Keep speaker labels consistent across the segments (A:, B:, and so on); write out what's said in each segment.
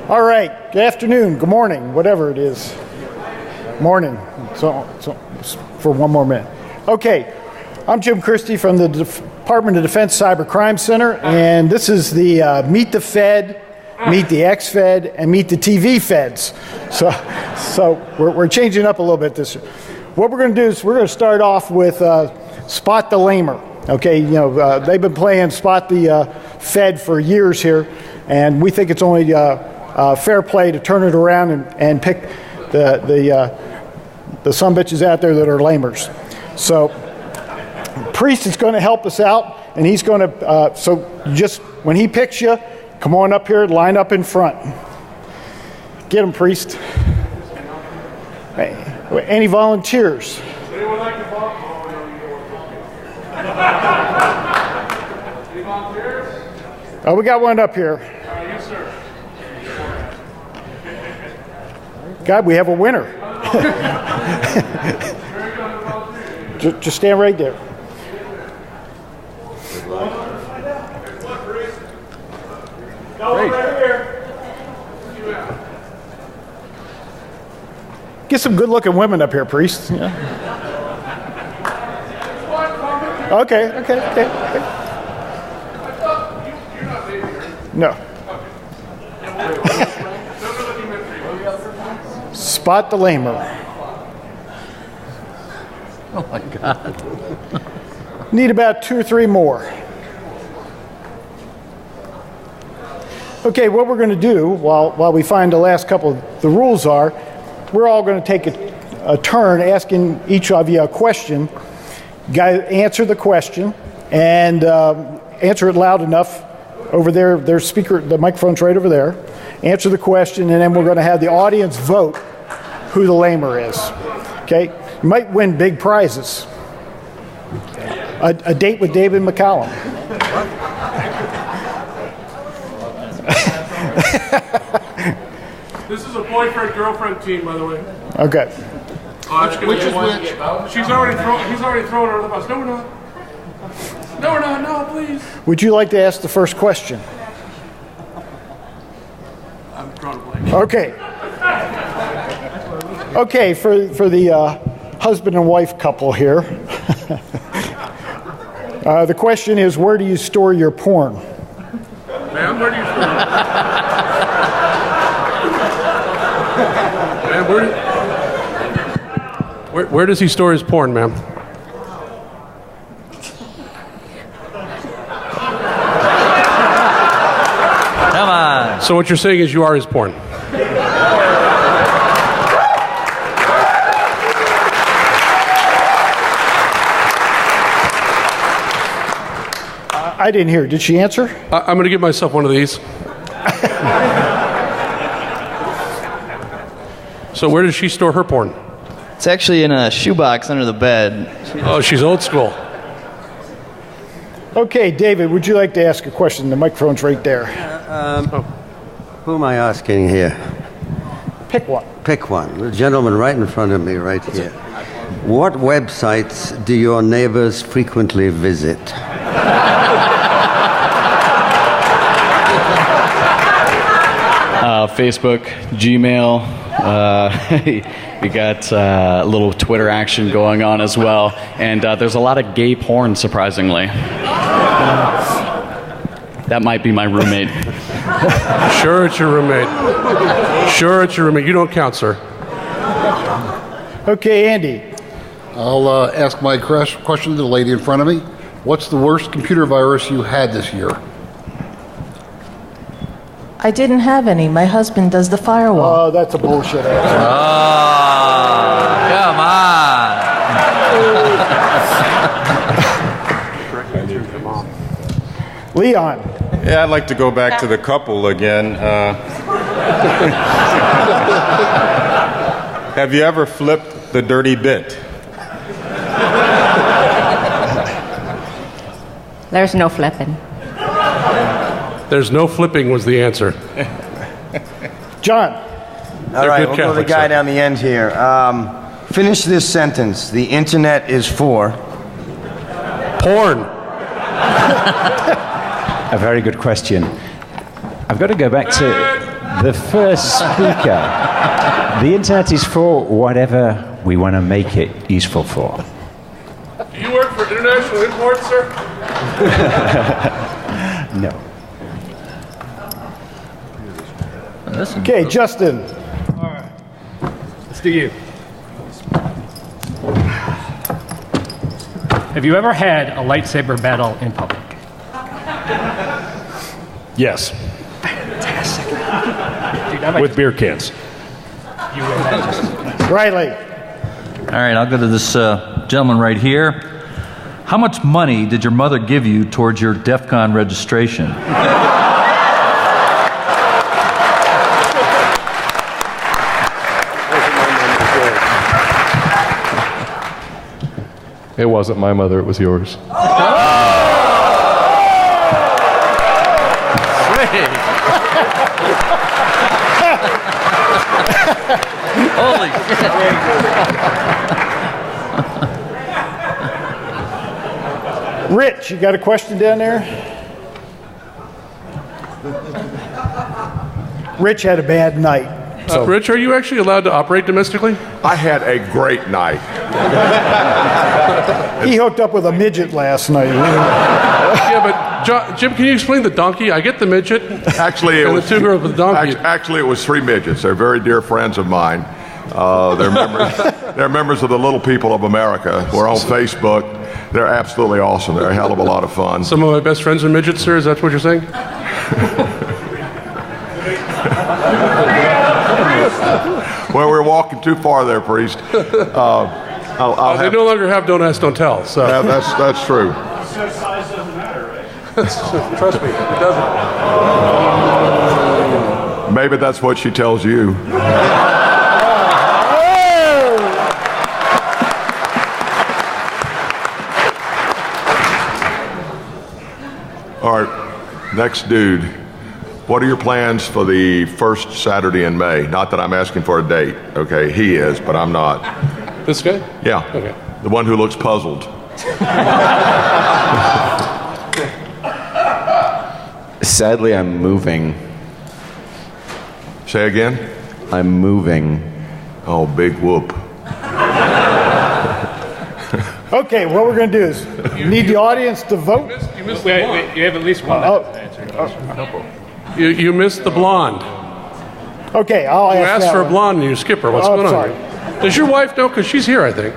A: All right, good afternoon, good morning, whatever it is. Morning, so for one more minute. Okay, I'm Jim Christy from the Department of Defense Cyber Crime Center, and this is the Meet the Fed, Meet the Ex-Fed, and Meet the TV Feds. So we're changing up a little bit this year. What we're going to do is we're going to start off with Spot the Lamer. Okay, you know, they've been playing Spot the Fed for years here, and we think it's only fair play to turn it around and pick the sumbitches out there that are lamers. So Priest is going to help us out, and he's going to, so just when he picks you, come on up here, line up in front. Get him, Priest. Hey, any volunteers?
B: Anyone like to volunteer? Any volunteers?
A: Oh, we got one up here.
B: Yes, sir.
A: God, we have a winner. just stand right there.
B: Great. Right here.
A: Get some good-looking women up here, Priest. Yeah. Okay. No. Spot the Lamer.
C: Oh my God.
A: Need about 2 or 3 more. Okay, what we're going to do while we find the last couple, the rules are, we're all going to take a turn asking each of you a question. Guys, answer the question and answer it loud enough. Over there, their speaker, the microphone's right over there. Answer the question, and then we're going to have the audience vote who the lamer is. Okay, you might win big prizes. A date with David McCallum.
B: This is a boyfriend-girlfriend team, by the way.
A: Okay.
B: Which is which? He's already thrown her on the bus. No, we're not. No, we're not. No, please.
A: Would you like to ask the first question?
B: I'm drawing a blank.
A: Okay. Okay, for the husband and wife couple here. The question is, where do you store your porn?
B: Ma'am, where do you store it? Ma'am, where does he store his porn, ma'am?
C: Come on.
B: So what you're saying is you are his porn.
A: I didn't hear. Did she answer?
B: I'm going to give myself one of these. So where does she store her porn?
D: It's actually in a shoebox under the bed.
B: Oh, she's old school.
A: Okay, David, would you like to ask a question? The microphone's right there.
E: Who am I asking here?
A: Pick one.
E: Pick one. The gentleman right in front of me, right here. What websites do your neighbors frequently visit?
D: Facebook, Gmail. We got a little Twitter action going on as well. And there's a lot of gay porn, surprisingly. That might be my roommate.
B: Sure, it's your roommate. Sure, it's your roommate. You don't count, sir.
A: Okay, Andy.
F: I'll ask my question to the lady in front of me. What's the worst computer virus you had this year?
G: I didn't have any. My husband does the firewall.
A: Oh, that's a bullshit answer.
C: Come on.
A: Leon.
H: Yeah, I'd like to go back to the couple again. Have you ever flipped the dirty bit?
I: There's no flipping.
B: There's no flipping was the answer.
A: John.
J: All right, we'll go to the guy down the end here. Finish this sentence. The internet is for...
B: Porn.
K: A very good question. I've got to go back to...
I: The first speaker. The internet is for whatever we want to make it useful for.
B: Do you work for International Imports, sir?
I: No.
A: Okay, Justin.
K: All right. Let's do you. Have you ever had a lightsaber battle in public?
L: Yes.
K: Fantastic. Dude,
L: with beer cans.
K: You win that, Justin.
A: Riley.
C: All right, I'll go to this gentleman right here. How much money did your mother give you towards your DEFCON registration?
L: It wasn't my mother, it was yours.
C: Holy shit.
A: Rich, you got a question down there? Rich had a bad night.
B: Rich, are you actually allowed to operate domestically?
M: I had a great night.
A: He hooked up with a midget last night.
B: Yeah, but Jim, can you explain the donkey? I get the midget.
M: Actually, it
B: and
M: was
B: the 2 girls with the donkey.
M: Actually, it was 3 midgets. They're very dear friends of mine. They're members of the Little People of America. We're on Facebook. They're absolutely awesome. They're a hell of a lot of fun.
B: Some of my best friends are midgets, sir. Is that what you're saying?
M: Well, we're walking too far there, priest.
B: They no longer have don't ask, don't tell. So
M: yeah, that's true.
B: Size doesn't matter, right? Trust me, it doesn't.
M: Maybe that's what she tells you. All right, next dude. What are your plans for the first Saturday in May? Not that I'm asking for a date, okay? He is, but I'm not.
B: This guy?
M: Yeah.
B: Okay.
M: The one who looks puzzled.
N: Sadly, I'm moving.
M: Say again?
N: I'm moving.
M: Oh, big whoop.
A: Okay, what we're going to do is need the audience to vote.
K: Wait, you have at least one answer.
B: You missed the blonde.
A: Okay, I'll ask
B: You asked
A: that
B: for a
A: one.
B: blonde and you skip her. What's going on?
A: sorry.
B: Does your wife know? Because she's here, I think.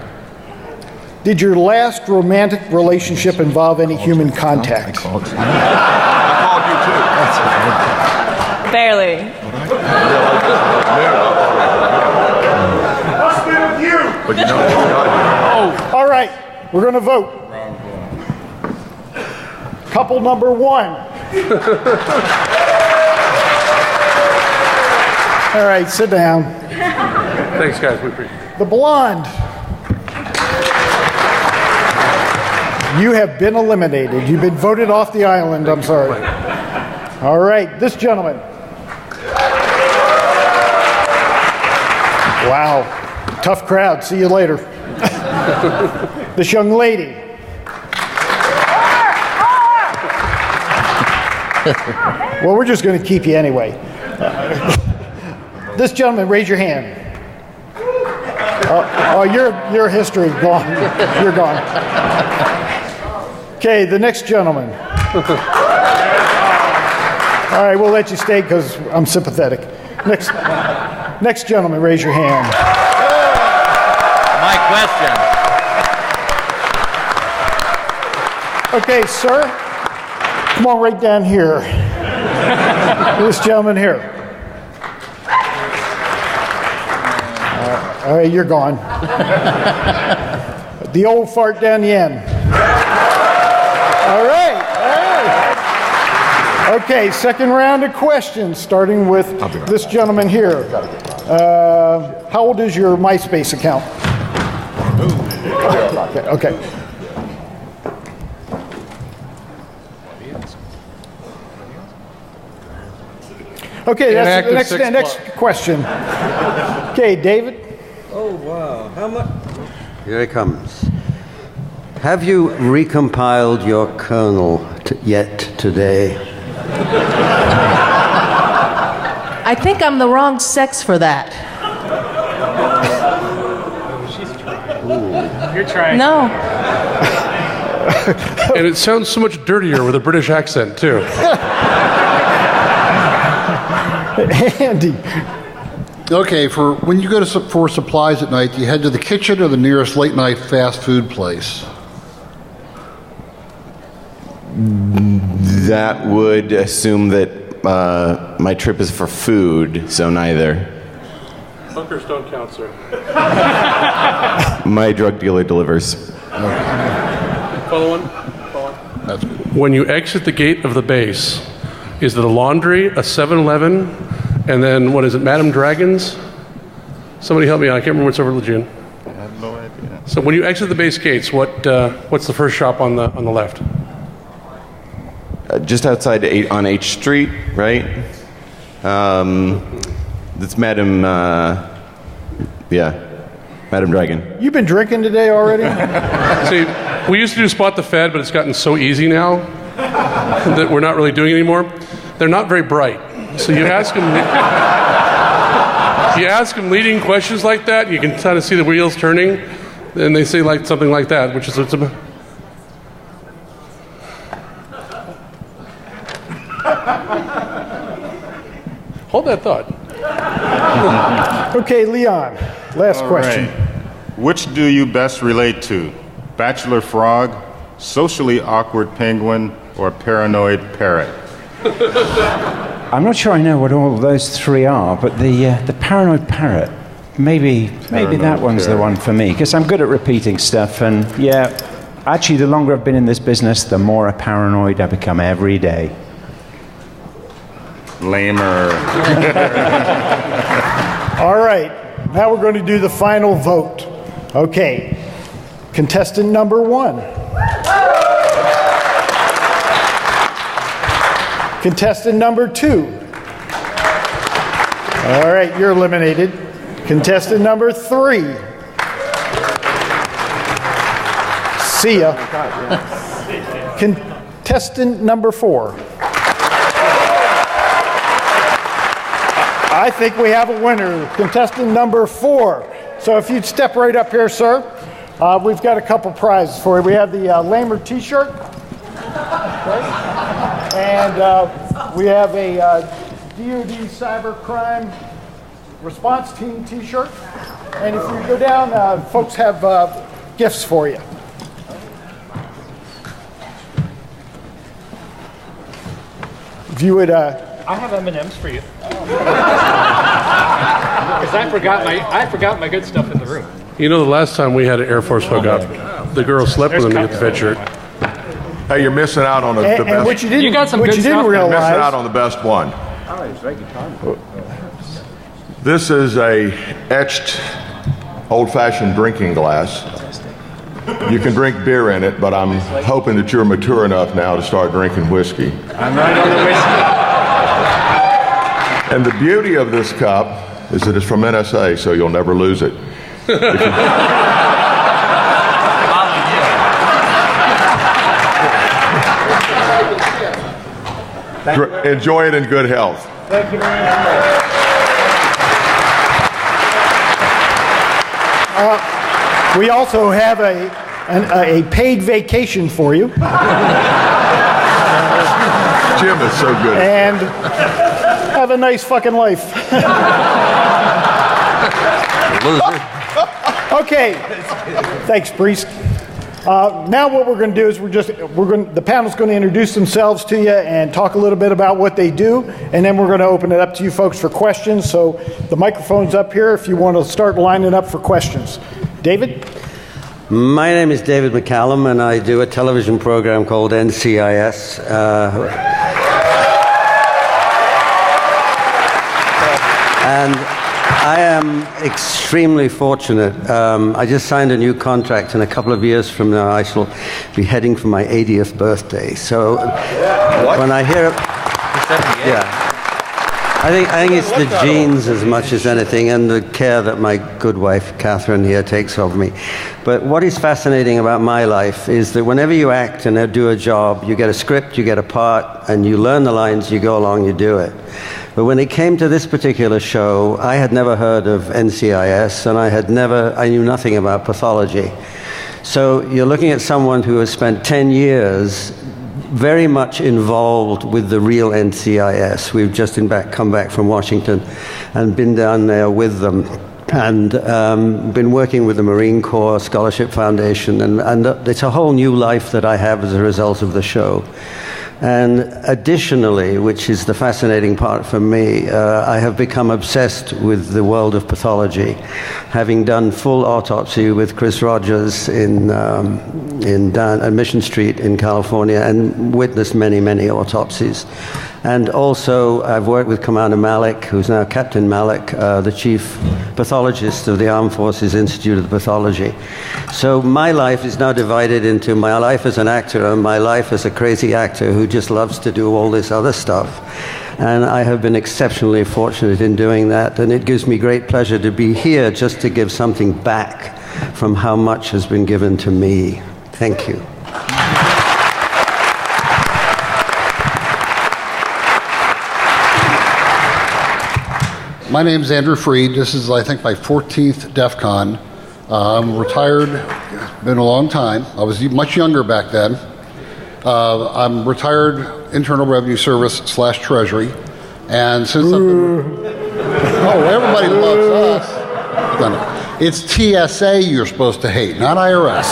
A: Did your last romantic relationship involve any human contact?
O: Barely.
M: Must be with you. But you know what you gotta do.
A: All right, we're going to vote. Couple number 1. All right, sit down.
B: Thanks, guys. We appreciate it.
A: The blonde. You have been eliminated. You've been voted off the island. I'm sorry. All right, this gentleman. Wow, tough crowd. See you later. This young lady. Well, we're just going to keep you anyway. This gentleman, raise your hand. Your history gone. You're gone. Okay, the next gentleman. All right, we'll let you stay because I'm sympathetic. Next gentleman, raise your hand.
C: My question.
A: Okay, sir. Come on right down here. This gentleman here. All right, you're gone. The old fart down the end. All right. Okay, second round of questions, starting with this gentleman here. How old is your MySpace account? Okay. Okay, that's the next question. Okay, David.
E: Oh, wow. How much? Here it comes. Have you recompiled your kernel yet today?
G: I think I'm the wrong sex for that.
K: You're trying.
G: No.
B: And it sounds so much dirtier with a British accent, too.
A: Andy.
F: Okay, for when you go for supplies at night, do you head to the kitchen or the nearest late night fast food place?
N: That would assume that my trip is for food, so neither.
B: Bunkers don't count, sir.
N: My drug dealer delivers.
B: Follow on. That's good. When you exit the gate of the base, is it a laundry, a 7-Eleven, and then what is it, Madame Dragons? Somebody help me out. I can't remember what's over Lejeune.
H: I have no idea.
B: So when you exit the base gates, what's the first shop on the left?
N: Just outside on H Street, right? That's Madam Dragon.
A: You've been drinking today already?
B: See, we used to do Spot the Fed, but it's gotten so easy now that we're not really doing it anymore. They're not very bright. So you ask them leading questions like that, you can kind of see the wheels turning, and they say like something like that, which is hold that thought.
A: Okay, Leon, last question.
H: Right. Which do you best relate to? Bachelor frog, socially awkward penguin, or paranoid parrot?
I: I'm not sure I know what all of those three are, but the paranoid parrot, maybe that one's the one for me, because I'm good at repeating stuff, and yeah, actually the longer I've been in this business, the more paranoid I become every day.
H: Lamer.
A: All right, now we're going to do the final vote. Okay, contestant number 1. Contestant number 2. All right, you're eliminated. Contestant number 3. See ya. Contestant number 4. I think we have a winner. Contestant number 4. So if you'd step right up here, sir. We've got a couple prizes for you. We have the Lamer t-shirt. And we have a DoD Cybercrime Response Team t-shirt. And if you go down, folks have gifts for you. If you would...
K: I have M&Ms for you. Because I forgot my good stuff in the room.
B: You know, the last time we had an Air Force hookup, the girl slept with him to get the fed shirt.
M: Hey, you're missing out on the best.
A: And what you didn't,
K: got some
A: what
K: good
A: you didn't
K: stuff.
A: realize...
M: You're missing out on the best one. This is a etched, old-fashioned drinking glass. You can drink beer in it, but I'm hoping that you're mature enough now to start drinking whiskey.
K: I'm right on the whiskey.
M: And the beauty of this cup is that it's from NSA, so you'll never lose it. Enjoy it in good health.
A: Thank you very much. We also have a paid vacation for you.
M: Jim is so good.
A: And have a nice fucking life. Okay. Thanks, Priest. Now what we're going to do is the panel's going to introduce themselves to you and talk a little bit about what they do, and then we're going to open it up to you folks for questions. So the microphone's up here if you want to start lining up for questions. David?
E: My name is David McCallum, and I do a television program called NCIS. And I am extremely fortunate. I just signed a new contract, and a couple of years from now I shall be heading for my 80th birthday. So when I hear it, yeah. I think it's the genes as much as anything, and the care that my good wife, Catherine, here takes of me. But what is fascinating about my life is that whenever you act and do a job, you get a script, you get a part, and you learn the lines, you go along, you do it. But when it came to this particular show, I had never heard of NCIS, and I knew nothing about pathology. So you're looking at someone who has spent 10 years very much involved with the real NCIS. We've just come back from Washington and been down there with them, and been working with the Marine Corps Scholarship Foundation, and it's a whole new life that I have as a result of the show. And additionally, which is the fascinating part for me, I have become obsessed with the world of pathology, having done full autopsy with Chris Rogers in Mission Street in California, and witnessed many, many autopsies. And also, I've worked with Commander Malik, who's now Captain Malik, the chief pathologist of the Armed Forces Institute of Pathology. So my life is now divided into my life as an actor and my life as a crazy actor who just loves to do all this other stuff. And I have been exceptionally fortunate in doing that, and it gives me great pleasure to be here just to give something back from how much has been given to me. Thank you.
F: My name's Andrew Freed. This is, I think, my 14th DEFCON. I'm retired. It's been a long time. I was much younger back then. I'm retired Internal Revenue Service / Treasury. And since I've been... Oh, everybody loves us. It's TSA you're supposed to hate, not IRS.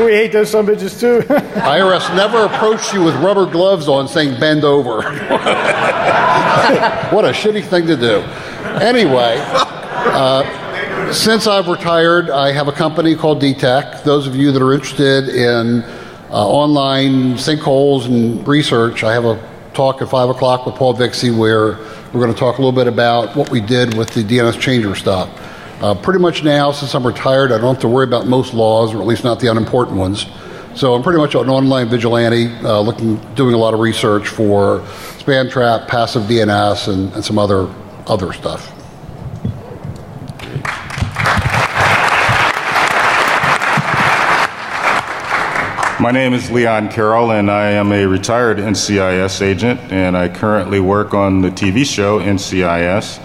A: We hate those some bitches too.
F: IRS never approached you with rubber gloves on saying bend over. What a shitty thing to do. Anyway, since I've retired, I have a company called DTech. Those of you that are interested in online sinkholes and research, I have a talk at 5 o'clock with Paul Vixie where we're going to talk a little bit about what we did with the DNS changer stuff. Pretty much now, since I'm retired, I don't have to worry about most laws, or at least not the unimportant ones. So I'm pretty much an online vigilante, doing a lot of research for spam trap, passive DNS, and some other stuff.
H: My name is Leon Carroll, and I am a retired NCIS agent, and I currently work on the TV show NCIS.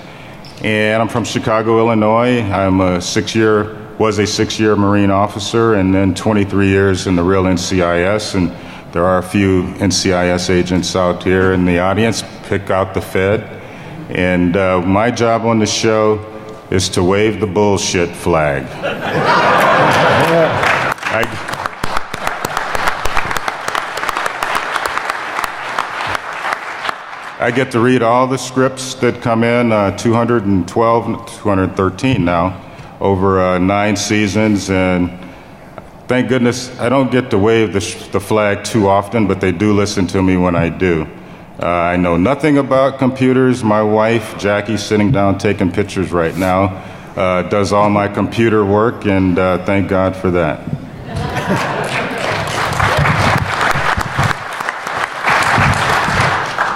H: And I'm from Chicago, Illinois. I'm was a 6-year Marine officer, and then 23 years in the real NCIS. And there are a few NCIS agents out here in the audience. Pick out the Fed. And my job on the show is to wave the bullshit flag. I get to read all the scripts that come in, 212, 213 now, over 9 seasons, and thank goodness I don't get to wave the flag too often, but they do listen to me when I do. I know nothing about computers. My wife, Jackie, sitting down taking pictures right now, does all my computer work, and thank God for that.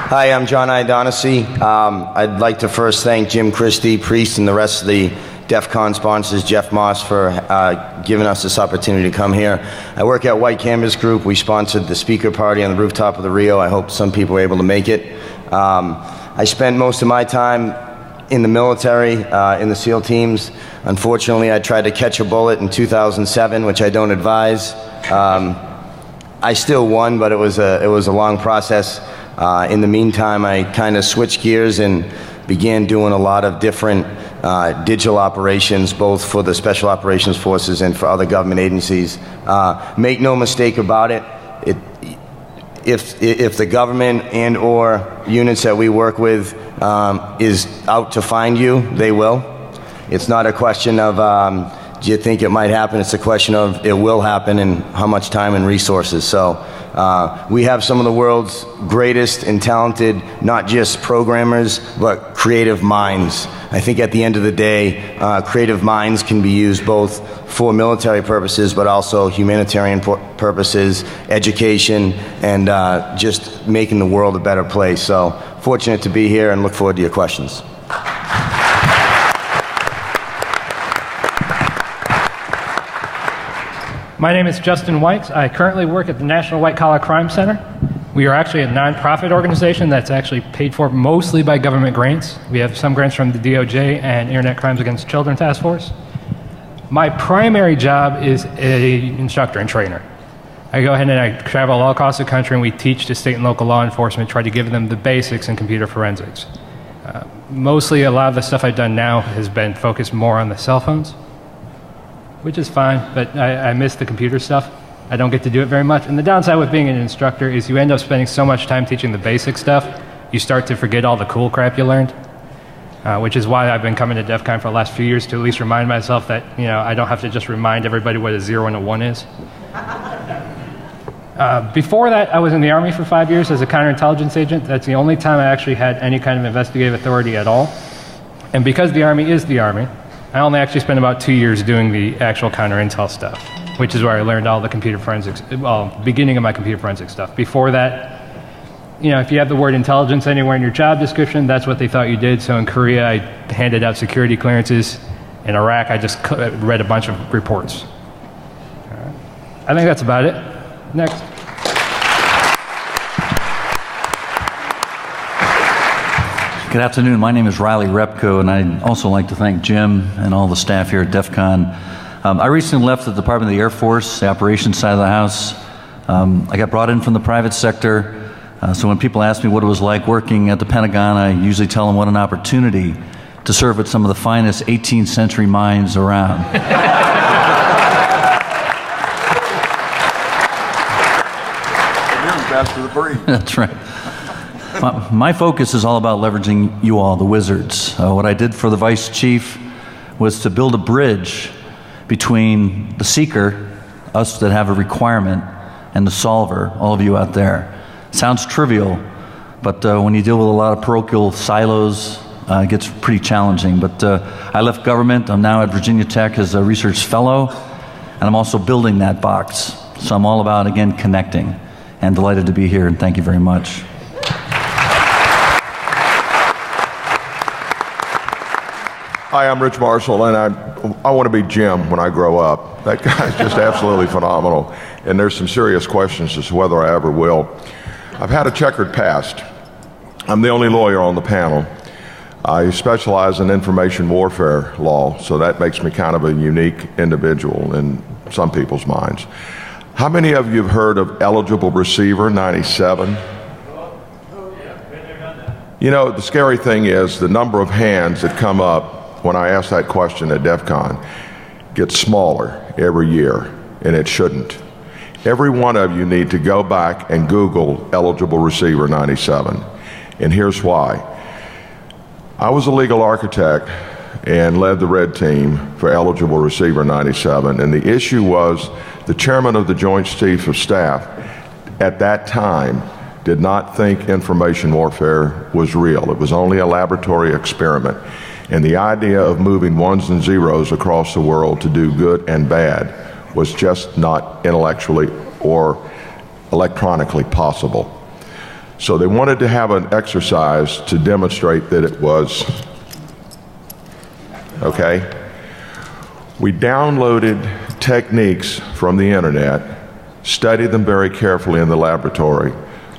J: Hi, I'm John O'Donoghue. I'd like to first thank Jim Christy, Priest, and the rest of the DEFCON sponsors, Jeff Moss, for giving us this opportunity to come here. I work at White Canvas Group. We sponsored the speaker party on the rooftop of the Rio. I hope some people were able to make it. I spent most of my time in the military, in the SEAL teams. Unfortunately, I tried to catch a bullet in 2007, which I don't advise. I still won, but it was a long process. In the meantime, I kind of switched gears and began doing a lot of different digital operations, both for the Special Operations Forces and for other government agencies. Make no mistake about it, if the government and or units that we work with is out to find you, they will. It's not a question of do you think it might happen, it's a question of it will happen and how much time and resources. So we have some of the world's greatest and talented, not just programmers, but creative minds. I think at the end of the day, creative minds can be used both for military purposes, but also humanitarian purposes, education, and just making the world a better place. So fortunate to be here and look forward to your questions.
K: My name is Justin White. I currently work at the National White Collar Crime Center. We are actually a nonprofit organization that's actually paid for mostly by government grants. We have some grants from the DOJ and Internet Crimes Against Children Task Force. My primary job is an instructor and trainer. I go ahead and I travel all across the country and we teach to state and local law enforcement, try to give them the basics in computer forensics. Mostly a lot of the stuff I've done now has been focused more on the cell phones, which is fine, but I miss the computer stuff. I don't get to do it very much. And the downside with being an instructor is you end up spending so much time teaching the basic stuff, you start to forget all the cool crap you learned, which is why I've been coming to DEF CON for the last few years to at least remind myself that, I don't have to just remind everybody what a 0 and a 1 is. Before that, I was in the Army for 5 years as a counterintelligence agent. That's the only time I actually had any kind of investigative authority at all. And because the Army is the Army, I only actually spent about 2 years doing the actual counterintel stuff, which is where I learned all the computer forensics, beginning of my computer forensics stuff. Before that, if you have the word intelligence anywhere in your job description, that's what they thought you did. So in Korea, I handed out security clearances. In Iraq, I just read a bunch of reports. I think that's about it. Next.
C: Good afternoon. My name is Riley Repko, and I'd also like to thank Jim and all the staff here at DEF CON. I recently left the Department of the Air Force, the operations side of the house. I got brought in from the private sector, so when people ask me what it was like working at the Pentagon, I usually tell them what an opportunity to serve with some of the finest 18th century minds around.
M: Best of the breed.
C: That's right. My focus is all about leveraging you all, the wizards. What I did for the vice chief was to build a bridge between the seeker, us that have a requirement, and the solver, all of you out there. Sounds trivial, but when you deal with a lot of parochial silos, it gets pretty challenging. But I left government. I'm now at Virginia Tech as a research fellow, and I'm also building that box. So I'm all about, again, connecting. And delighted to be here, and thank you very much.
M: Hi, I'm Rich Marshall, and I want to be Jim when I grow up. That guy's just absolutely phenomenal, and there's some serious questions as to whether I ever will. I've had a checkered past. I'm the only lawyer on the panel. I specialize in information warfare law, so that makes me kind of a unique individual in some people's minds. How many of you have heard of eligible receiver 97? The scary thing is the number of hands that come up when I ask that question at DEF CON gets smaller every year, and it shouldn't. Every one of you need to go back and Google eligible receiver 97, and here's why. I was a legal architect and led the red team for eligible receiver 97, and the issue was the chairman of the Joint Chiefs of Staff at that time did not think information warfare was real. It was only a laboratory experiment. And the idea of moving ones and zeros across the world to do good and bad was just not intellectually or electronically possible. So they wanted to have an exercise to demonstrate that it was. Okay? We downloaded techniques from the internet, studied them very carefully in the laboratory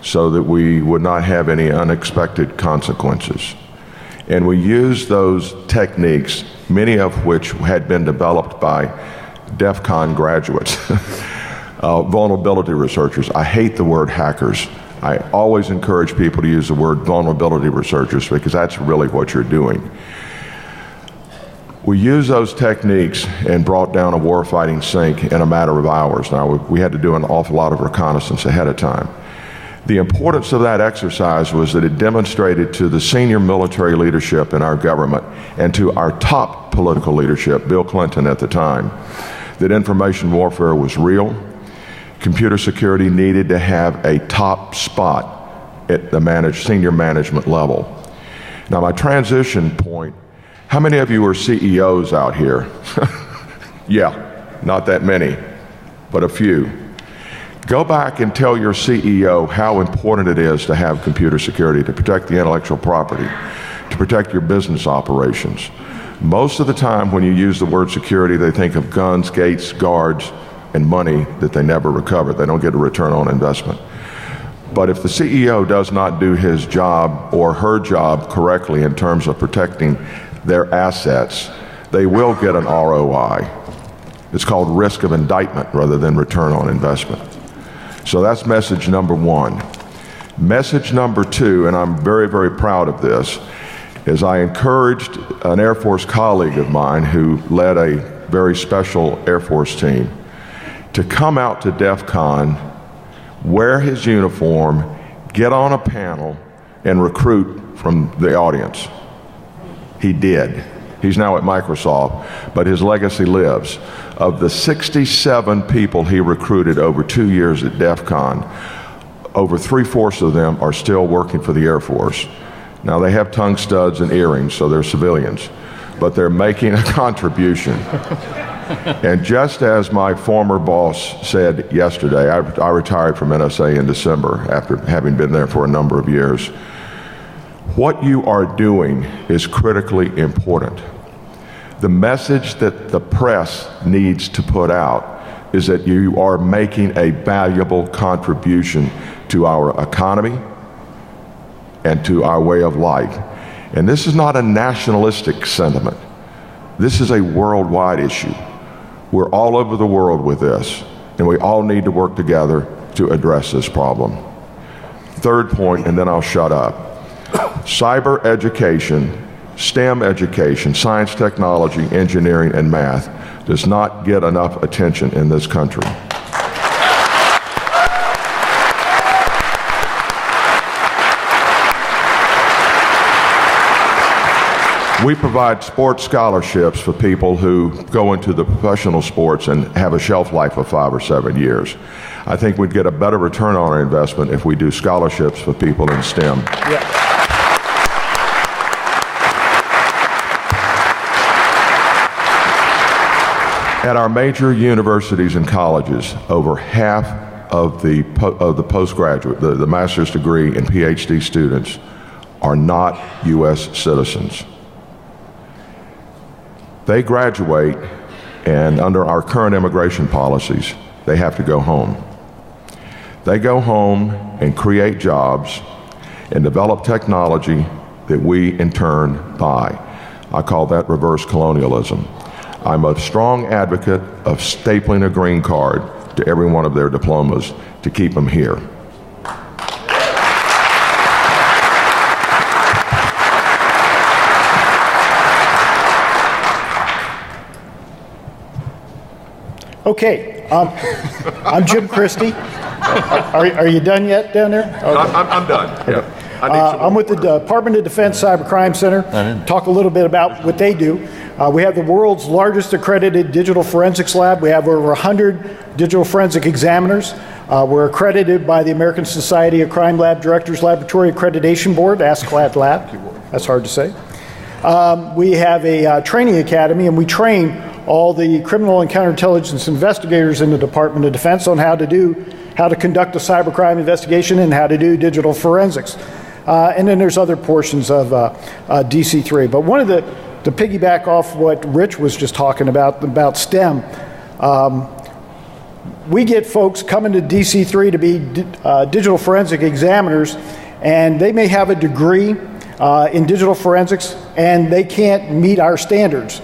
M: so that we would not have any unexpected consequences. And we used those techniques, many of which had been developed by DEF CON graduates, vulnerability researchers. I hate the word hackers. I always encourage people to use the word vulnerability researchers because that's really what you're doing. We used those techniques and brought down a warfighting sink in a matter of hours. Now, we had to do an awful lot of reconnaissance ahead of time. The importance of that exercise was that it demonstrated to the senior military leadership in our government and to our top political leadership, Bill Clinton at the time, that information warfare was real. Computer security needed to have a top spot at the senior management level. Now, my transition point, how many of you are CEOs out here? Yeah, not that many, but a few. Go back and tell your CEO how important it is to have computer security, to protect the intellectual property, to protect your business operations. Most of the time when you use the word security, they think of guns, gates, guards, and money that they never recover. They don't get a return on investment. But if the CEO does not do his job or her job correctly in terms of protecting their assets, they will get an ROI. It's called risk of indictment rather than return on investment. So that's message number one. Message number two, and I'm very, very proud of this, is I encouraged an Air Force colleague of mine who led a very special Air Force team to come out to DEFCON, wear his uniform, get on a panel, and recruit from the audience. He did. He's now at Microsoft, but his legacy lives. Of the 67 people he recruited over 2 years at DEFCON, over 3/4 of them are still working for the Air Force. Now, they have tongue studs and earrings, so they're civilians, but they're making a contribution. And just as my former boss said yesterday, I retired from NSA in December after having been there for a number of years. What you are doing is critically important. The message that the press needs to put out is that you are making a valuable contribution to our economy and to our way of life. And this is not a nationalistic sentiment. This is a worldwide issue. We're all over the world with this, and we all need to work together to address this problem. Third point, and then I'll shut up. Cyber education, STEM education, science, technology, engineering, and math does not get enough attention in this country. We provide sports scholarships for people who go into the professional sports and have a shelf life of 5 or 7 years. I think we'd get a better return on our investment if we do scholarships for people in STEM.
A: Yeah.
M: At our major universities and colleges, over half of the postgraduate, the master's degree and PhD students are not U.S. citizens. They graduate, and under our current immigration policies, they have to go home. They go home and create jobs and develop technology that we in turn buy. I call that reverse colonialism. I'm a strong advocate of stapling a green card to every one of their diplomas to keep them here.
A: Okay, I'm Jim Christy. Are you done yet down there? Okay.
M: I'm done. Yeah.
A: I'm with the Department of Defense Cybercrime Center. Talk a little bit about what they do. We have the world's largest accredited digital forensics lab. We have over 100 digital forensic examiners. We're accredited by the American Society of Crime Lab Directors Laboratory Accreditation Board, ASCLAD Lab. That's hard to say. We have a training academy, and we train all the criminal and counterintelligence investigators in the Department of Defense on how to conduct a cybercrime investigation and how to do digital forensics. And then there's other portions of DC3. But one of to piggyback off what Rich was just talking about STEM, we get folks coming to DC3 to be digital forensic examiners, and they may have a degree in digital forensics, and they can't meet our standards.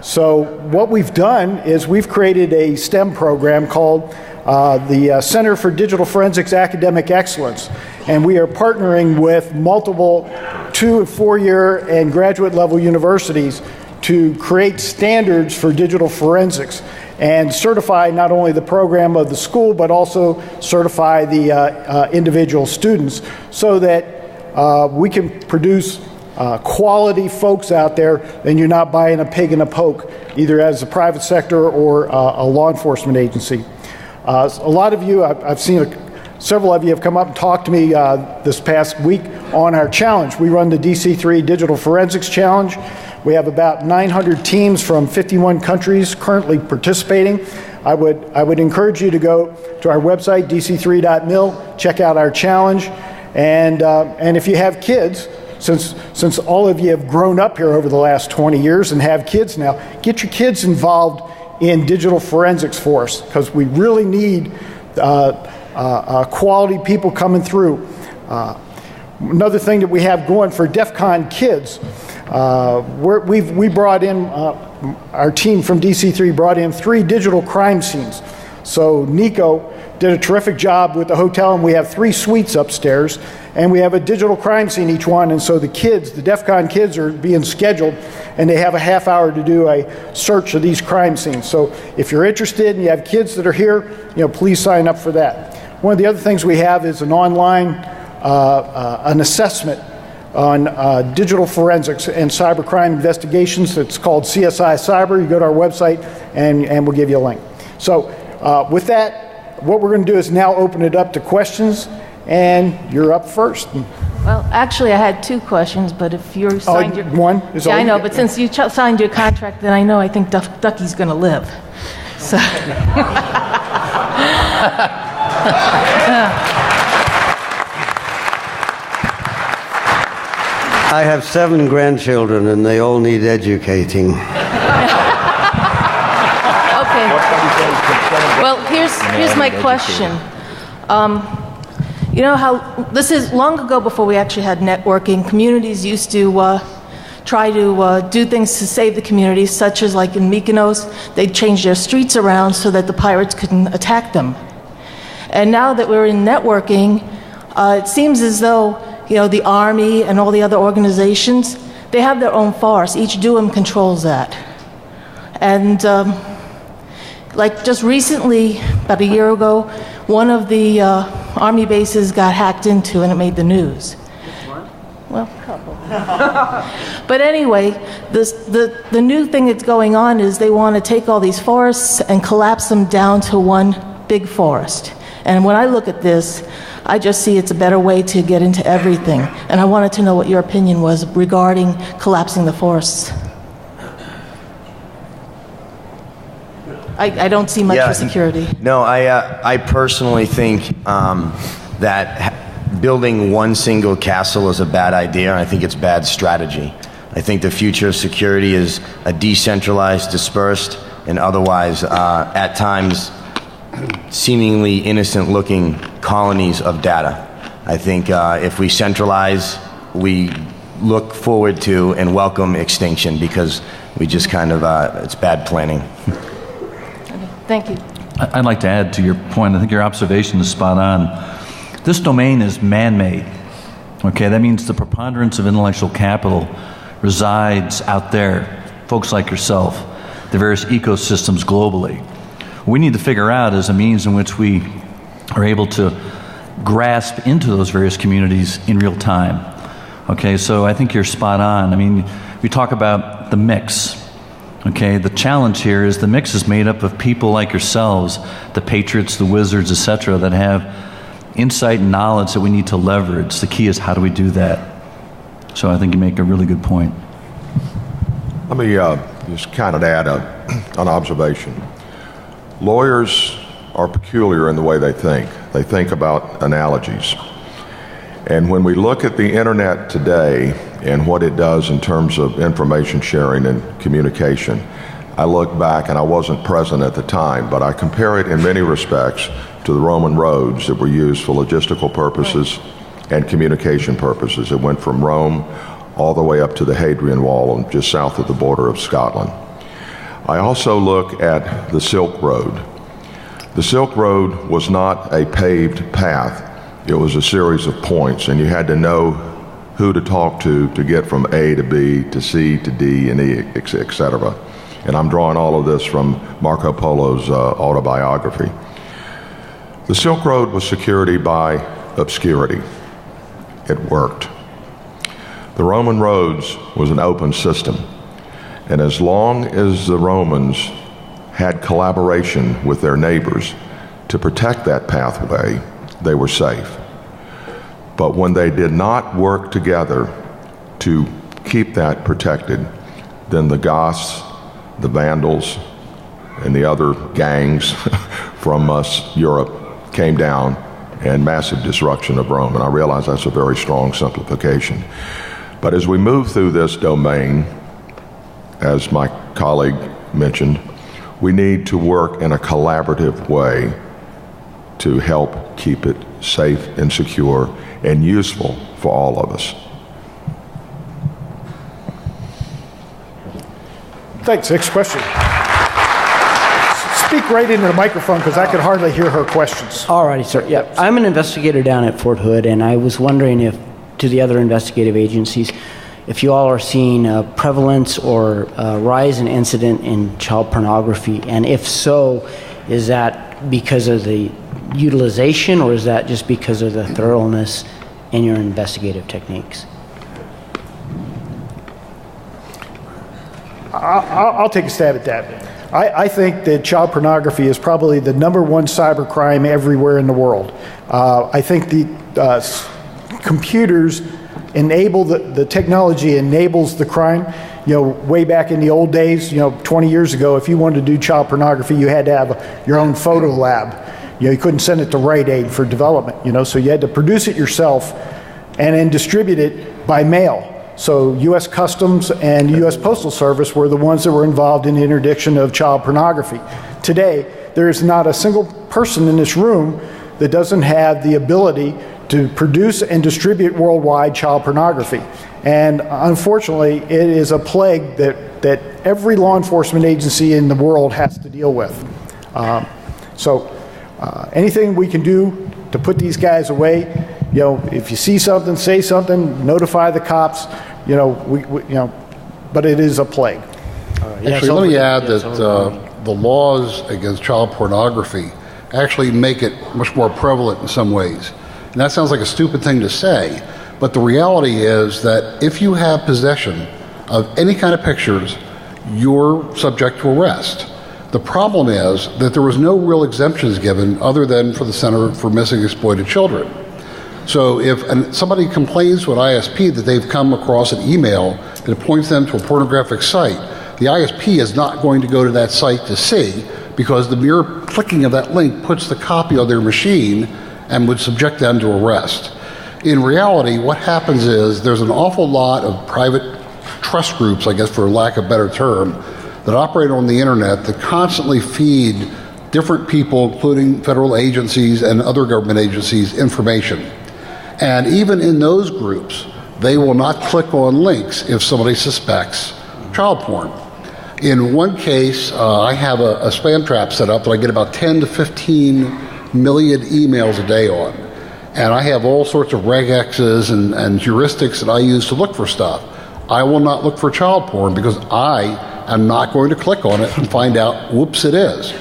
A: So what we've done is we've created a STEM program called the Center for Digital Forensics Academic Excellence, and we are partnering with multiple 2- and 4-year and graduate level universities to create standards for digital forensics and certify not only the program of the school but also certify the individual students so that we can produce quality folks out there, and you're not buying a pig in a poke, either as a private sector or a law enforcement agency. A lot of you, I've seen several of you have come up and talked to me this past week on our challenge. We run the DC3 Digital Forensics Challenge. We have about 900 teams from 51 countries currently participating. I would encourage you to go to our website, dc3.mil, check out our challenge, and if you have kids, since all of you have grown up here over the last 20 years and have kids now, get your kids involved in digital forensics for us, because we really need quality people coming through. Another thing that we have going for DEFCON kids, we brought in, our team from DC3 brought in 3 digital crime scenes. So Nico did a terrific job with the hotel, and we have 3 suites upstairs, and we have a digital crime scene each one. And so the kids, the DEFCON kids, are being scheduled, and they have a half hour to do a search of these crime scenes. So if you're interested and you have kids that are here, please sign up for that. One of the other things we have is an online, an assessment on digital forensics and cybercrime investigations. It's called CSI Cyber. You go to our website, and we'll give you a link. So with that, what we're going to do is now open it up to questions, and you're up first.
G: Well, actually, I had 2 questions, but if you're signed your...
A: One is all
G: I know,
A: you
G: but since you signed your contract, then I think Ducky's going to live. So...
E: I have 7 grandchildren, and they all need educating.
G: Okay. Well, here's my question. You know how this is long ago, before we actually had networking, communities used to try to do things to save the community, such as like in Mykonos, they'd change their streets around so that the pirates couldn't attack them. And now that we're in networking, it seems as though the Army and all the other organizations, they have their own forests. Each DUIM controls that. And like just recently, about a year ago, one of the Army bases got hacked into, and it made the news. Well, a couple. But anyway, the new thing that's going on is they want to take all these forests and collapse them down to one big forest. And when I look at this, I just see it's a better way to get into everything. And I wanted to know what your opinion was regarding collapsing the forests. I don't see much for security.
J: No, I personally think that building one single castle is a bad idea, and I think it's bad strategy. I think the future of security is a decentralized, dispersed, and otherwise, at times, seemingly innocent-looking colonies of data. I think if we centralize, we look forward to and welcome extinction, because we just kind of, it's bad planning.
G: Thank you.
C: I'd like to add to your point. I think your observation is spot on. This domain is man-made. Okay, that means the preponderance of intellectual capital resides out there, folks like yourself, the various ecosystems globally. What we need to figure out is a means in which we are able to grasp into those various communities in real time. Okay, so I think you're spot on. I mean, we talk about the mix. Okay, the challenge here is the mix is made up of people like yourselves, the patriots, the wizards, etc., that have insight and knowledge that we need to leverage. The key is, how do we do that? So I think you make a really good point.
M: Let me just kind of add an observation. Lawyers are peculiar in the way they think. They think about analogies. And when we look at the internet today and what it does in terms of information sharing and communication, I look back, and I wasn't present at the time, but I compare it in many respects to the Roman roads that were used for logistical purposes and communication purposes. It went from Rome all the way up to the Hadrian Wall, just south of the border of Scotland. I also look at the Silk Road. The Silk Road was not a paved path. It was a series of points, and you had to know who to talk to get from A to B to C to D and E, etc. And I'm drawing all of this from Marco Polo's autobiography. The Silk Road was security by obscurity. It worked. The Roman roads was an open system. And as long as the Romans had collaboration with their neighbors to protect that pathway, they were safe. But when they did not work together to keep that protected, then the Goths, the Vandals, and the other gangs from Europe came down, and massive destruction of Rome. And I realize that's a very strong simplification. But as we move through this domain, as my colleague mentioned, we need to work in a collaborative way to help keep it safe and secure and useful for all of us.
A: Thanks. Next question. Speak right into the microphone because I could hardly hear her questions.
O: All righty, sir. Yeah, I'm an investigator down at Fort Hood, and I was wondering if, to the other investigative agencies, if you all are seeing a prevalence or a rise in incident in child pornography, and if so, is that because of the utilization, or is that just because of the thoroughness in your investigative techniques?
A: I'll take a stab at that. I think that child pornography is probably the #1 cybercrime everywhere in the world. I think the computers enable, the technology enables the crime. You know, way back in the old days, 20 years ago, if you wanted to do child pornography, you had to have your own photo lab. You couldn't send it to Rite Aid for development, so you had to produce it yourself and then distribute it by mail. So U.S. Customs and U.S. Postal Service were the ones that were involved in the interdiction of child pornography. Today, there is not a single person in this room that doesn't have the ability to produce and distribute worldwide child pornography. And unfortunately, it is a plague that every law enforcement agency in the world has to deal with. Anything we can do to put these guys away, if you see something, say something, notify the cops, but it is a plague.
F: Actually, let me add that the laws against child pornography actually make it much more prevalent in some ways. And that sounds like a stupid thing to say, but the reality is that if you have possession of any kind of pictures, you're subject to arrest. The problem is that there was no real exemptions given other than for the Center for Missing Exploited Children. So if somebody complains to an ISP that they've come across an email that points them to a pornographic site, the ISP is not going to go to that site to see, because the mere clicking of that link puts the copy on their machine and would subject them to arrest. In reality, what happens is there's an awful lot of private trust groups, I guess for lack of a better term, that operate on the internet that constantly feed different people, including federal agencies and other government agencies, information. And even in those groups, they will not click on links if somebody suspects child porn. In one case, I have a spam trap set up that I get about 10 to 15 million emails a day on. And I have all sorts of regexes and heuristics that I use to look for stuff. I will not look for child porn because I am not going to click on it and find out, whoops, it is.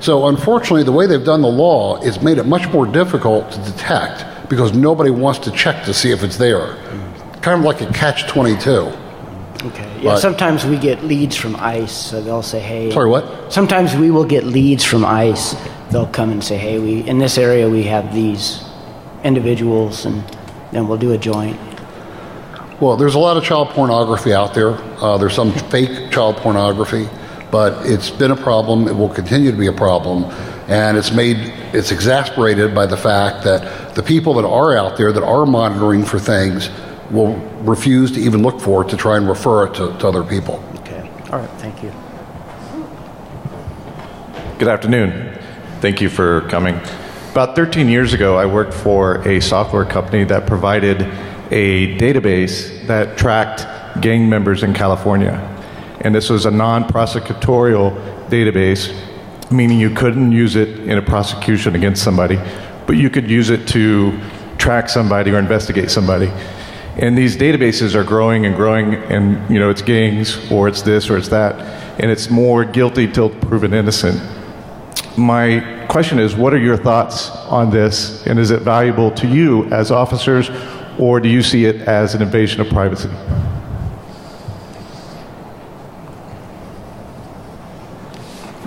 F: So unfortunately, the way they've done the law, it's made it much more difficult to detect because nobody wants to check to see if it's there. Kind of like a catch-22.
O: Okay. Yeah, sometimes we get leads from ICE, so they'll say, hey...
F: Sorry, what?
O: Sometimes we will get leads from ICE. They'll come and say, hey, in this area we have these individuals, and then we'll do a joint.
F: Well, there's a lot of child pornography out there. There's some fake child pornography, but it's been a problem. It will continue to be a problem, and it's exasperated by the fact that the people that are out there that are monitoring for things will refuse to even look for it to try and refer it to other people.
O: Okay. All right. Thank you.
P: Good afternoon. Thank you for coming. About 13 years ago, I worked for a software company that provided a database that tracked gang members in California. And this was a non-prosecutorial database, meaning you couldn't use it in a prosecution against somebody, but you could use it to track somebody or investigate somebody. And these databases are growing and growing, and it's gangs, or it's this, or it's that, and it's more guilty till proven innocent. My question is, what are your thoughts on this, and is it valuable to you as officers, or do you see it as an invasion of privacy?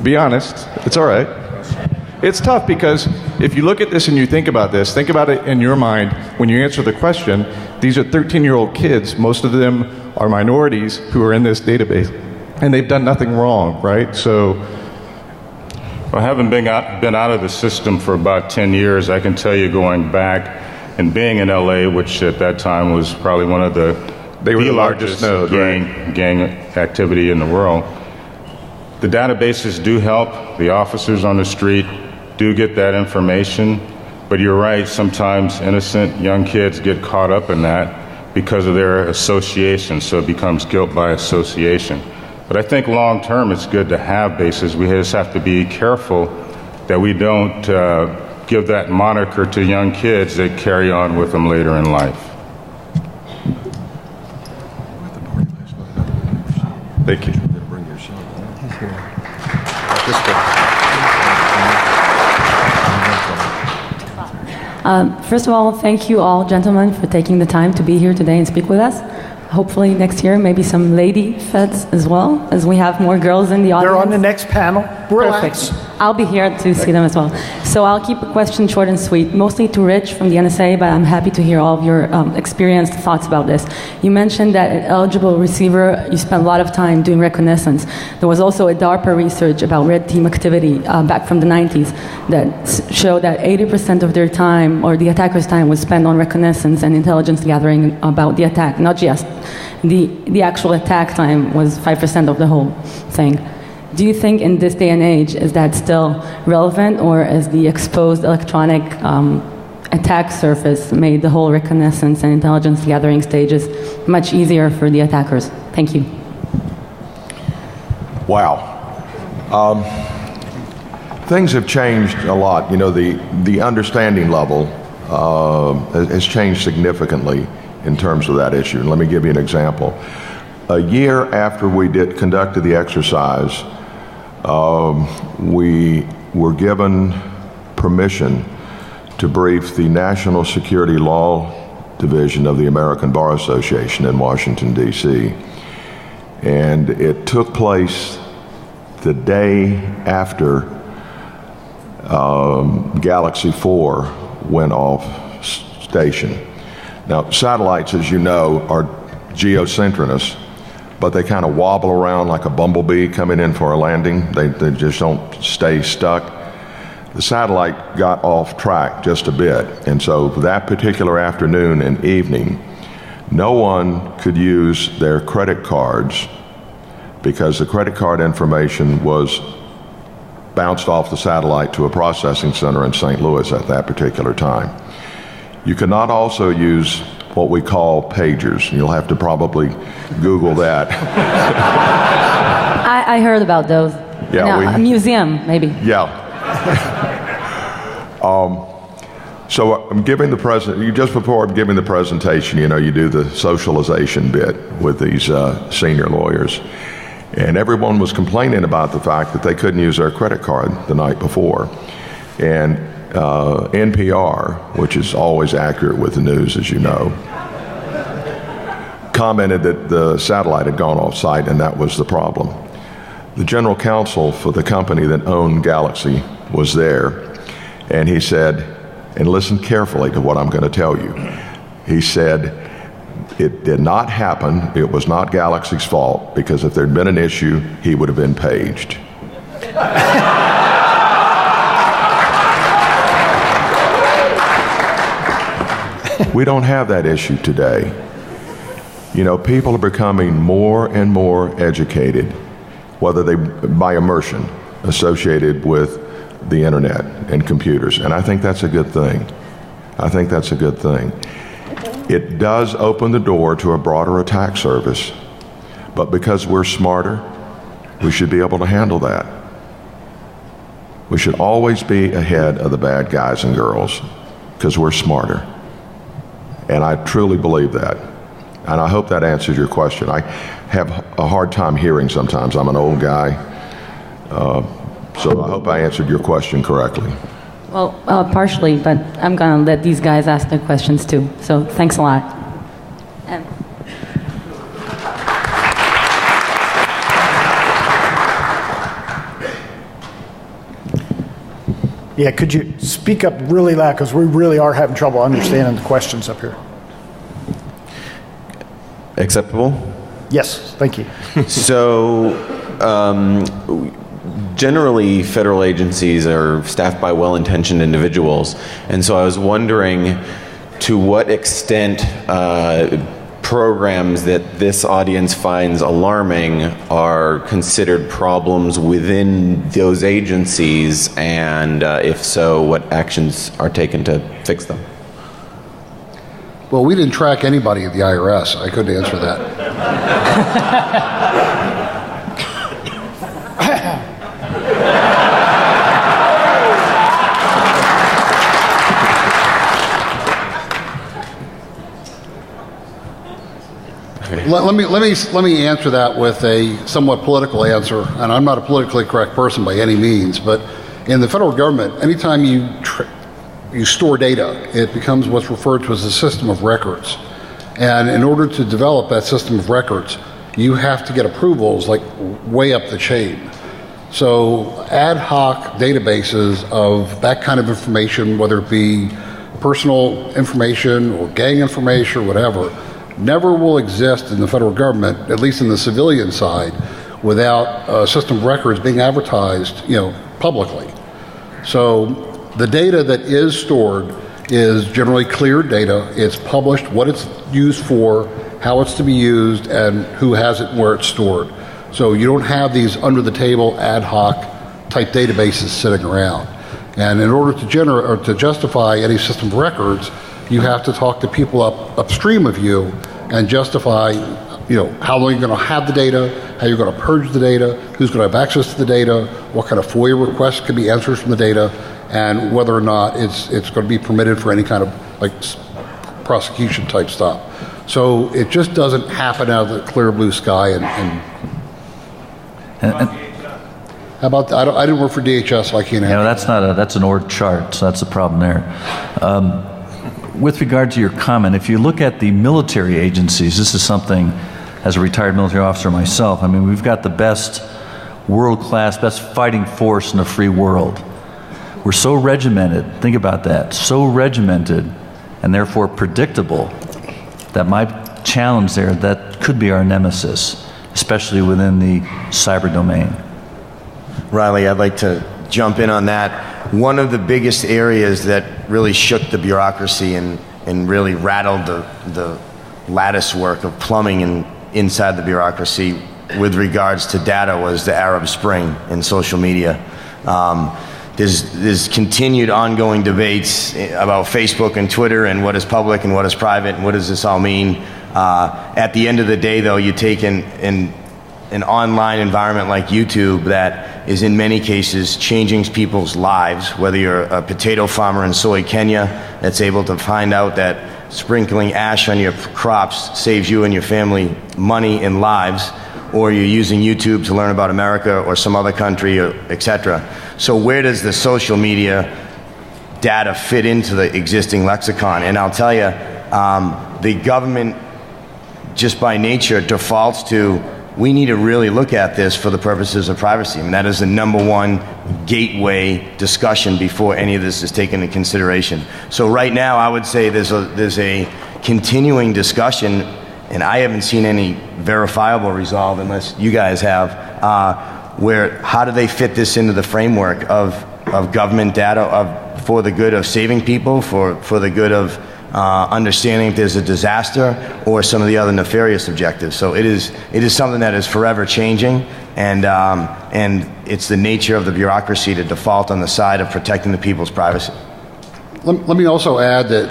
P: Be honest, it's all right. It's tough because if you look at this and you think about this, think about it in your mind when you answer the question. These are 13-year-old kids. Most of them are minorities who are in this database, and they've done nothing wrong, right? So,
H: well, having been out of the system for about 10 years, I can tell you going back and being in LA, which at that time was probably one of the largest node, gang activity in the world. The databases do help the officers on the street do get that information. But you're right, sometimes innocent young kids get caught up in that because of their association, so it becomes guilt by association. But I think long term it's good to have bases. We just have to be careful that we don't give that moniker to young kids that carry on with them later in life.
P: Thank you.
Q: First of all, thank you all, gentlemen, for taking the time to be here today and speak with us. Hopefully next year, maybe some lady feds as well, as we have more girls in the audience.
A: They're on the next panel. Relax.
Q: Perfect. I'll be here to see them as well. So I'll keep the question short and sweet, mostly to Rich from the NSA, but I'm happy to hear all of your experienced thoughts about this. You mentioned that an eligible receiver, you spent a lot of time doing reconnaissance. There was also a DARPA research about red team activity back from the 90s that showed that 80% of their time, or the attackers' time, was spent on reconnaissance and intelligence gathering about the attack, not just the actual attack time was 5% of the whole thing. Do you think in this day and age, is that still relevant, or is the exposed electronic attack surface made the whole reconnaissance and intelligence gathering stages much easier for the attackers? Thank you.
M: Wow. Things have changed a lot. You know, the understanding level has changed significantly in terms of that issue. And let me give you an example. A year after we conducted the exercise, we were given permission to brief the National Security Law Division of the American Bar Association in Washington, D.C. And it took place the day after Galaxy 4 went off station. Now, satellites, as you know, are geosynchronous, but they kind of wobble around like a bumblebee coming in for a landing. They just don't stay stuck. The satellite got off track just a bit, and so that particular afternoon and evening, no one could use their credit cards because the credit card information was bounced off the satellite to a processing center in St. Louis at that particular time. You could not also use what we call pagers. You'll have to probably Google that.
Q: I heard about those.
M: Yeah,
Q: a museum, maybe.
M: Yeah. So I'm giving just before I'm giving the presentation, you know, you do the socialization bit with these senior lawyers. And everyone was complaining about the fact that they couldn't use their credit card the night before. And NPR, which is always accurate with the news, as you know, commented that the satellite had gone off site, and that was the problem. The general counsel for the company that owned Galaxy was there, and he said, and listen carefully to what I'm going to tell you, he said, it did not happen, it was not Galaxy's fault, because if there'd been an issue, he would have been paged. We don't have that issue today. You know, people are becoming more and more educated, whether they by immersion associated with the internet and computers, and I think that's a good thing. I think that's a good thing. It does open the door to a broader attack surface, but because we're smarter, we should be able to handle that. We should always be ahead of the bad guys and girls because we're smarter. And I truly believe that. And I hope that answers your question. I have a hard time hearing sometimes. I'm an old guy. So I hope I answered your question correctly.
Q: Well, partially, but I'm going to let these guys ask their questions too. So thanks a lot.
A: Yeah, could you speak up really loud, because we really are having trouble understanding the questions up here.
N: Acceptable?
A: Yes, thank you.
N: So, generally, federal agencies are staffed by well-intentioned individuals, and so I was wondering to what extent programs that this audience finds alarming are considered problems within those agencies, and if so, what actions are taken to fix them?
F: Well, we didn't track anybody at the IRS. I couldn't answer that. Let me answer that with a somewhat political answer, and I'm not a politically correct person by any means, but in the federal government, anytime you store data, it becomes what's referred to as a system of records. And in order to develop that system of records, you have to get approvals like way up the chain. So ad hoc databases of that kind of information, whether it be personal information or gang information or whatever, never will exist in the federal government, at least in the civilian side, without a system of records being advertised, publicly. So the data that is stored is generally cleared data. It's published, what it's used for, how it's to be used, and who has it and where it's stored. So you don't have these under-the-table ad hoc type databases sitting around. And in order to generate or to justify any system of records, you have to talk to people upstream of you and justify, how long you're going to have the data, how you're going to purge the data, who's going to have access to the data, what kind of FOIA requests can be answered from the data, and whether or not it's going to be permitted for any kind of prosecution type stuff. So it just doesn't happen out of the clear blue sky. How about I didn't work for DHS, so I can't answer.
C: That's an org chart, so that's the problem there. With regard to your comment, if you look at the military agencies, this is something, as a retired military officer myself, we've got the best world-class, best fighting force in the free world. We're so regimented, think about that, so regimented and therefore predictable that my challenge there, that could be our nemesis, especially within the cyber domain.
J: Riley, I'd like to jump in on that. One of the biggest areas that really shook the bureaucracy and really rattled the lattice work of plumbing inside the bureaucracy with regards to data was the Arab Spring and social media. There's continued ongoing debates about Facebook and Twitter and what is public and what is private and what does this all mean. At the end of the day, though, you take an online environment like YouTube that is in many cases changing people's lives, whether you're a potato farmer in soy Kenya that's able to find out that sprinkling ash on your crops saves you and your family money and lives, or you're using YouTube to learn about America or some other country, or etc. So where does the social media data fit into the existing lexicon? And I'll tell you, the government just by nature defaults to, we need to really look at this for the purposes of privacy. That is the number one gateway discussion before any of this is taken into consideration. So right now, I would say there's a continuing discussion, and I haven't seen any verifiable resolve unless you guys have, where how do they fit this into the framework of government data for the good of saving people, for the good of understanding if there's a disaster or some of the other nefarious objectives. So it is something that is forever changing, and it's the nature of the bureaucracy to default on the side of protecting the people's privacy.
F: Let me also add that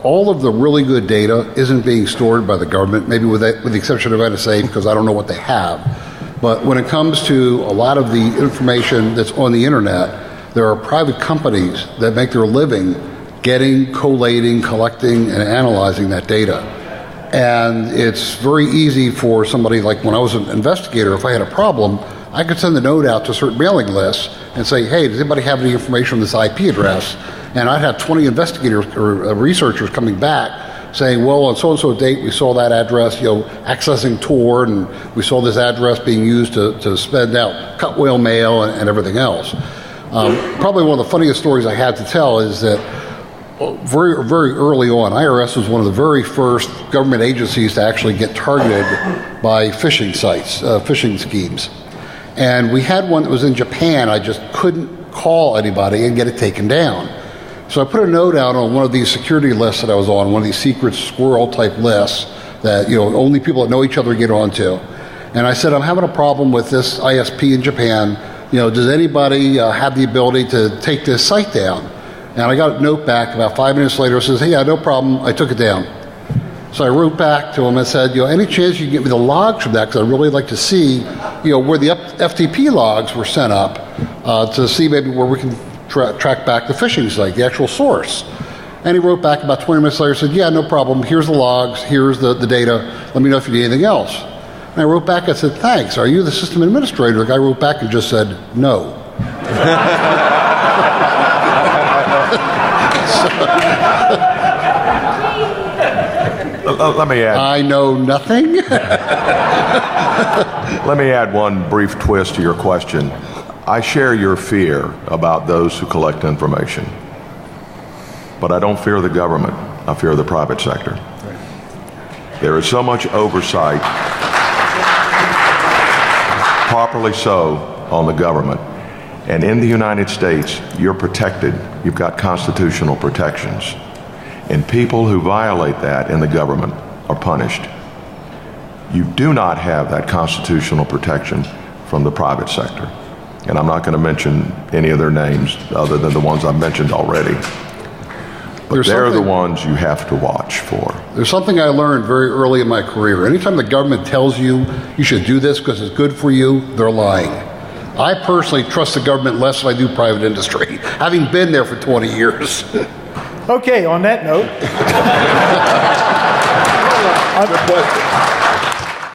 F: all of the really good data isn't being stored by the government, maybe with the exception of NSA, because I don't know what they have. But when it comes to a lot of the information that's on the internet, there are private companies that make their living getting, collating, collecting, and analyzing that data. And it's very easy for somebody, like when I was an investigator, if I had a problem, I could send a note out to certain mailing lists and say, hey, does anybody have any information on this IP address? And I'd have 20 investigators or researchers coming back saying, well, on so-and-so date, we saw that address, accessing Tor, and we saw this address being used to spend out cut whale mail and everything else. Probably one of the funniest stories I had to tell is that very, very early on, IRS was one of the very first government agencies to actually get targeted by phishing sites, phishing schemes. And we had one that was in Japan. I just couldn't call anybody and get it taken down. So I put a note out on one of these security lists that I was on, one of these secret squirrel type lists, that only people that know each other get onto. And I said, I'm having a problem with this ISP in Japan. Does anybody have the ability to take this site down? And I got a note back about 5 minutes later. It says, hey, yeah, no problem. I took it down. So I wrote back to him and said, any chance you can get me the logs from that? Because I'd really like to see, where the FTP logs were sent up to see maybe where we can track back the phishing site, the actual source. And he wrote back about 20 minutes later and said, yeah, no problem. Here's the logs. Here's the data. Let me know if you need anything else. And I wrote back, I said, thanks. Are you the system administrator? The guy wrote back and just said, no.
M: Let me add.
F: I know nothing.
M: Let me add one brief twist to your question. I share your fear about those who collect information, but I don't fear the government. I fear the private sector. There is so much oversight, properly so, on the government. And in the United States, you're protected. You've got constitutional protections. And people who violate that in the government are punished. You do not have that constitutional protection from the private sector. And I'm not going to mention any of their names other than the ones I've mentioned already. But they're the ones you have to watch for.
F: There's something I learned very early in my career. Anytime the government tells you you should do this because it's good for you, they're lying. I personally trust the government less than I do private industry, having been there for 20 years.
A: Okay, on that note.